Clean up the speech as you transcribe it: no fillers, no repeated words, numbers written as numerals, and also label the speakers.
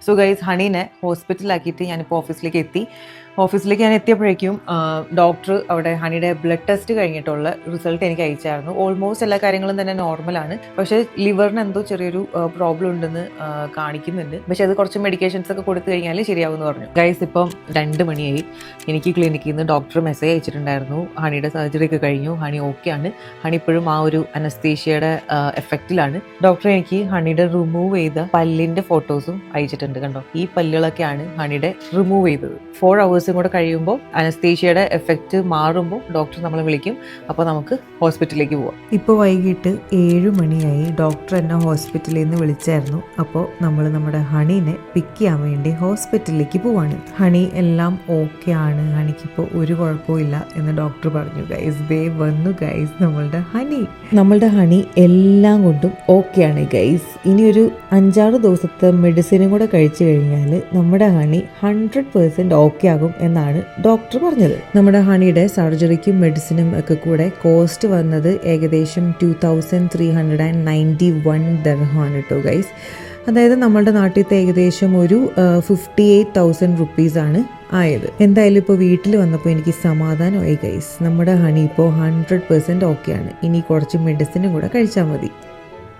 Speaker 1: So guys ഹണീനെ ഹോസ്പിറ്റലാക്കിയിട്ട് ഞാനിപ്പോൾ ഓഫീസിലേക്ക് എത്തി. ഓഫീസിലേക്ക് ഞാൻ എത്തിയപ്പോഴേക്കും ഡോക്ടർ അവിടെ ഹണിയുടെ ബ്ലഡ് ടെസ്റ്റ് കഴിഞ്ഞിട്ടുള്ള റിസൾട്ട് എനിക്ക് അയച്ചായിരുന്നു. ഓൾമോസ്റ്റ് എല്ലാ കാര്യങ്ങളും തന്നെ നോർമലാണ്. പക്ഷേ ലിവറിന് എന്തോ ചെറിയൊരു പ്രോബ്ലം ഉണ്ടെന്ന് കാണിക്കുന്നുണ്ട്. പക്ഷെ അത് കുറച്ച് മെഡിക്കേഷൻസ് ഒക്കെ കൊടുത്തു കഴിഞ്ഞാൽ ശരിയാവുമെന്ന് പറഞ്ഞു. ഗൈസ് ഇപ്പം 2 മണിയായി. എനിക്ക് ക്ലിനിക്കിൽ നിന്ന് ഡോക്ടർ മെസ്സേജ് അയച്ചിട്ടുണ്ടായിരുന്നു. ഹണിയുടെ സർജറി ഒക്കെ കഴിഞ്ഞു, ഹണി ഓക്കെ ആണ്, ഹണി ഇപ്പോഴും ആ ഒരു അനസ്തേഷ്യയുടെ എഫക്റ്റിലാണ്. ഡോക്ടർ എനിക്ക് ഹണിയുടെ റിമൂവ് ചെയ്ത പല്ലിന്റെ ഫോട്ടോസും അയച്ചിട്ടുണ്ട്. കണ്ടോ, ഈ പല്ലുകളൊക്കെയാണ് ഹണിയുടെ റിമൂവ് ചെയ്തത്. 4 hours കൂടെ കഴിയുമ്പോൾ അനസ്തേഷ്യയുടെ എഫക്റ്റ് മാറുമ്പോൾ ഡോക്ടർ നമ്മളെ വിളിക്കും. അപ്പോൾ നമുക്ക് ഹോസ്പിറ്റലിലേക്ക് പോവാം. ഇപ്പോൾ വൈകിട്ട് 7 മണിയായി. ഡോക്ടർ എന്നെ ഹോസ്പിറ്റലിൽ നിന്ന് വിളിച്ചായിരുന്നു. അപ്പോൾ നമ്മൾ നമ്മുടെ ഹണീനെ പിക്ക് ചെയ്യാൻ വേണ്ടി ഹോസ്പിറ്റലിലേക്ക് പോവാണ്. ഹണി എല്ലാം ഓക്കെ ആണ്, ഹണിക്കിപ്പോൾ ഒരു കുഴപ്പമില്ല എന്ന് ഡോക്ടർ പറഞ്ഞു. ഗൈസ് ദേ വന്നു ഗൈസ് നമ്മളുടെ ഹണി എല്ലാം കൊണ്ടും ഓക്കെ ആണ് ഗൈസ്. ഇനി ഒരു 5-6 ദിവസത്തെ മെഡിസിനും കൂടെ കഴിച്ചു കഴിഞ്ഞാൽ നമ്മുടെ ഹണി 100% ഓക്കെ ആകും എന്നാണ് ഡോക്ടർ പറഞ്ഞത്. നമ്മുടെ ഹണിയുടെ സർജറിക്കും മെഡിസിനും ഒക്കെ കൂടെ കോസ്റ്റ് വന്നത് ഏകദേശം 2391 ദിർഹമാണ് കേട്ടോ ഗൈസ്. അതായത് നമ്മളുടെ നാട്ടിലത്തെ ഏകദേശം ഒരു 58,000 റുപ്പീസാണ് ആയത്. എന്തായാലും ഇപ്പോൾ വീട്ടിൽ വന്നപ്പോൾ എനിക്ക് സമാധാനമായി ഗൈസ്. നമ്മുടെ ഹണി ഇപ്പോൾ 100% ഓക്കെയാണ്. ഇനി കുറച്ച് മെഡിസിനും കൂടെ കഴിച്ചാൽ മതി.